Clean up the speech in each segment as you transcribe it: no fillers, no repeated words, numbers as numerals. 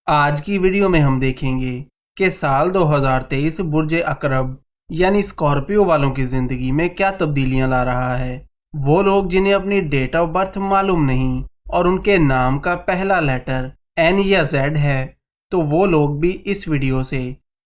आज की वीडियो में हम देखेंगे कि साल 2023 बुर्ज अकरब यानी स्कॉर्पियो वालों की ज़िंदगी में क्या तब्दीलियां ला रहा है। वो लोग जिन्हें अपनी डेट ऑफ बर्थ मालूम नहीं और उनके नाम का पहला लेटर एन या जेड है, तो वो लोग भी इस वीडियो से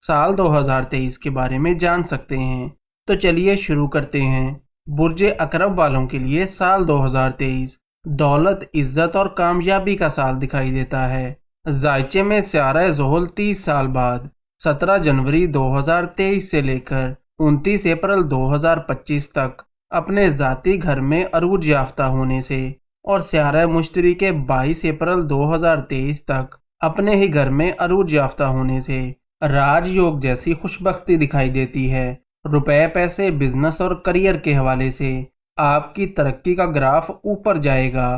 साल 2023 के बारे में जान सकते हैं। तो चलिए शुरू करते हैं। बुर्ज अकरब वालों के लिए साल 2023 दौलत, इज्जत और कामयाबी का साल दिखाई देता है। जायचे में स्यारा ज़ोहल 30 साल बाद 17 जनवरी 2023 से लेकर 29 अप्रैल 2025 तक अपने ज़ाती घर में अरूज याफ्ता होने से और स्यारा मुश्तरी के 22 अप्रैल 2023 तक अपने ही घर में अरूज याफ्ता होने से राजयोग जैसी खुशबख्ती दिखाई देती है। रुपए, पैसे, बिजनेस और करियर के हवाले से आपकी तरक्की का ग्राफ ऊपर जाएगा।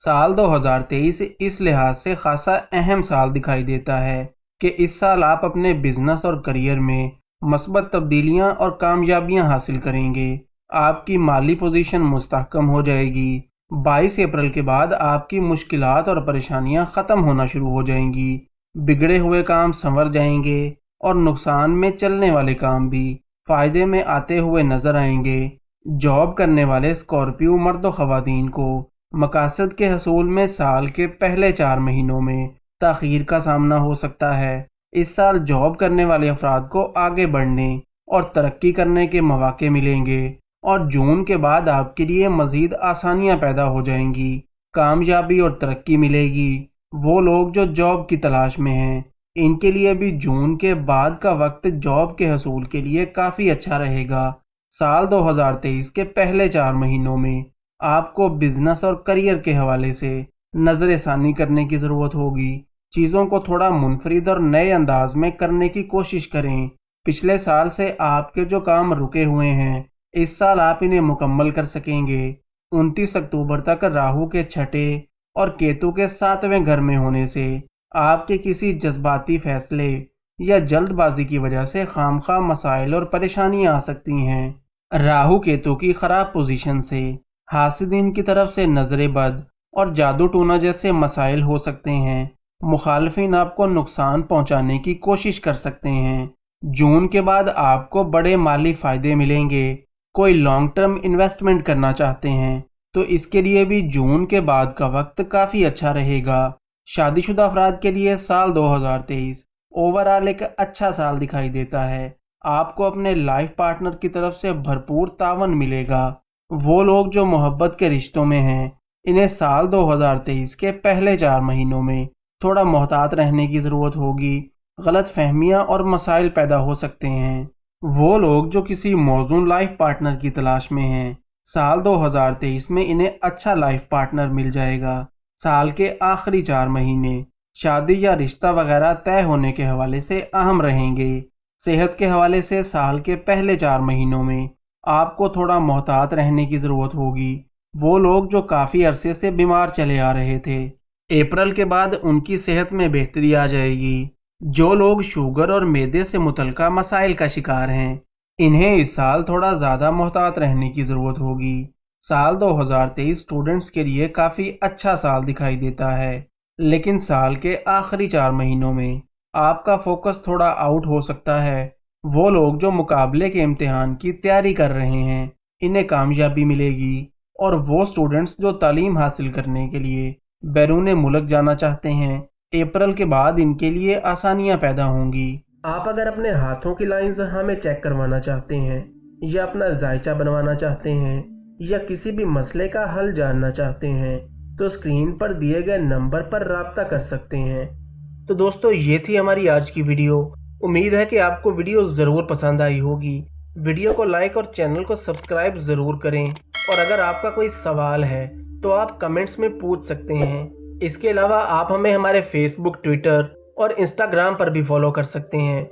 साल 2023 इस लिहाज से खासा अहम साल दिखाई देता है कि इस साल आप अपने बिजनेस और करियर में मस्बत तब्दीलियां और कामयाबियां हासिल करेंगे। आपकी माली पोजीशन मुस्तहकम हो जाएगी। 22 अप्रैल के बाद आपकी मुश्किलात और परेशानियां ख़त्म होना शुरू हो जाएंगी। बिगड़े हुए काम संवर जाएंगे और नुकसान में चलने वाले काम भी फ़ायदे में आते हुए नज़र आएंगे। जॉब करने वाले स्कॉर्पियो मर्द व ख़वातीन को मकासद के हसूल में साल के पहले 4 महीनों में ताख़ीर का सामना हो सकता है। इस साल जॉब करने वाले अफराद को आगे बढ़ने और तरक्की करने के मौके मिलेंगे और जून के बाद आपके लिए मज़ीद आसानियां पैदा हो जाएंगी। कामयाबी और तरक्की मिलेगी। वो लोग जो जॉब की तलाश में हैं, इनके लिए भी जून के बाद का वक्त जॉब के हसूल के लिए काफ़ी अच्छा रहेगा। साल 2023 के पहले 4 महीनों में आपको बिजनेस और करियर के हवाले से नज़रसानी करने की ज़रूरत होगी। चीज़ों को थोड़ा मुनफरिद और नए अंदाज में करने की कोशिश करें। पिछले साल से आपके जो काम रुके हुए हैं, इस साल आप इन्हें मुकम्मल कर सकेंगे। 29 अक्टूबर तक राहु के छठे और केतु के 7वें घर में होने से आपके किसी जज्बाती फैसले या जल्दबाजी की वजह से खामखा मसाइल और परेशानियां आ सकती हैं। राहु केतु की खराब पोजीशन से हासिदीन की तरफ से नजर बद और जादू टोना जैसे मसाइल हो सकते हैं। मुखालफिन आपको नुकसान पहुंचाने की कोशिश कर सकते हैं। जून के बाद आपको बड़े माली फायदे मिलेंगे। कोई लॉन्ग टर्म इन्वेस्टमेंट करना चाहते हैं तो इसके लिए भी जून के बाद का वक्त काफ़ी अच्छा रहेगा। शादीशुदा अफराद के लिए साल 2023 ओवरऑल एक अच्छा साल दिखाई देता है। आपको अपने लाइफ पार्टनर की तरफ से भरपूर तावन मिलेगा। वो लोग जो मोहब्बत के रिश्तों में हैं, इन्हें साल 2023 के पहले 4 महीनों में थोड़ा मोहतात रहने की ज़रूरत होगी। गलत फहमियाँ और मसाइल पैदा हो सकते हैं। वो लोग जो किसी मौजूद लाइफ पार्टनर की तलाश में हैं, साल 2023 में इन्हें अच्छा लाइफ पार्टनर मिल जाएगा। साल के आखिरी 4 महीने शादी या रिश्ता वगैरह तय होने के हवाले से अहम रहेंगे। सेहत के हवाले से साल के पहले 4 महीनों में आपको थोड़ा मोहतात रहने की ज़रूरत होगी। वो लोग जो काफ़ी अरसे से बीमार चले आ रहे थे, अप्रैल के बाद उनकी सेहत में बेहतरी आ जाएगी। जो लोग शुगर और मैदे से मुतल्लिका मसाइल का शिकार हैं, इन्हें इस साल थोड़ा ज़्यादा मोहतात रहने की ज़रूरत होगी। साल 2023 स्टूडेंट्स के लिए काफ़ी अच्छा साल दिखाई देता है, लेकिन साल के आखिरी 4 महीनों में आपका फोकस थोड़ा आउट हो सकता है। वो लोग जो मुकाबले के इम्तिहान की तैयारी कर रहे हैं, इन्हें कामयाबी मिलेगी और वो स्टूडेंट्स जो तालीम हासिल करने के लिए बैरून मुल्क जाना चाहते हैं, अप्रैल के बाद इनके लिए आसानियां पैदा होंगी। आप अगर अपने हाथों की लाइंस हमें चेक करवाना चाहते हैं या अपना जायचा बनवाना चाहते हैं या किसी भी मसले का हल जानना चाहते हैं, तो स्क्रीन पर दिए गए नंबर पर राब्ता कर सकते हैं। तो दोस्तों, ये थी हमारी आज की वीडियो। उम्मीद है कि आपको वीडियो ज़रूर पसंद आई होगी। वीडियो को लाइक और चैनल को सब्सक्राइब ज़रूर करें और अगर आपका कोई सवाल है तो आप कमेंट्स में पूछ सकते हैं। इसके अलावा आप हमें हमारे फेसबुक, ट्विटर और इंस्टाग्राम पर भी फॉलो कर सकते हैं।